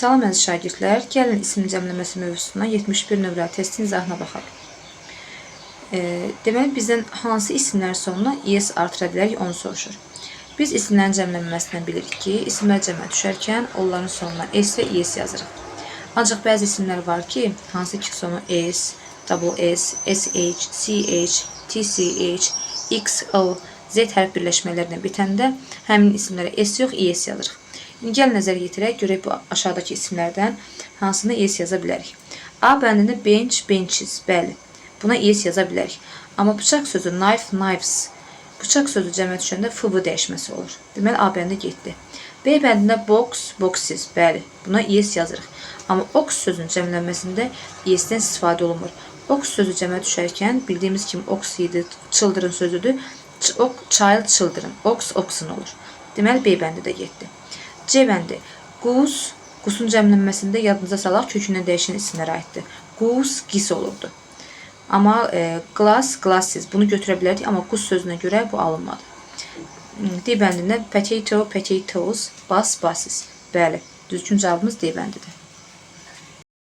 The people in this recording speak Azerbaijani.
Salam əziz şagirdlər, gəlin isim cəmləməsi mövzusuna 71 nömrəli testin izahına baxaq. Deməli, bizdən hansı isimlər sonuna es artıra bilərik, onu soruşur. Biz isimlərin cəmlənməsindən bilirik ki, isimlər cəmə düşərkən onların sonuna es və es yazırıq. Ancaq bəzi isimlər var ki, hansı ki sonu s, double s, sh, ch, tch, x, o, z hərf birləşmələrlə bitəndə həmin isimlərə s yox, es yazırıq. İndi gəl nəzər yetirək, görək bu aşağıdakı isimlərdən hansını es yaza bilərik. A bəndində bench, benches, bəli. Buna es yaza bilərik. Amma bıçaq sözü knife, knives. Bıçaq sözü cəmə düşəndə f-v dəyişməsi olur. Deməli, A bəndi getdi. B bəndində box, boxes, bəli. Buna es yazırıq. Amma ox sözünün cəmlənməsində esdən istifadə olunmur. Ox sözü cəmə düşərkən bildiyimiz kimi ox idi, children sözüdür. Child, children. Ox, oxen olur. Deməli, B bəndi də getdi. C bəndi. Goose, qusun cəmlənməsində yadınıza salaq kökündən dəyişən isimlərə aiddir. Goose, gis olurdu. Amma glass, glasses bunu götürə bilərdik, amma qus sözünə görə bu alınmadı. D bəndində potato, potatoes, bus, buses. Bəli, düzgün cavabımız D bəndidir.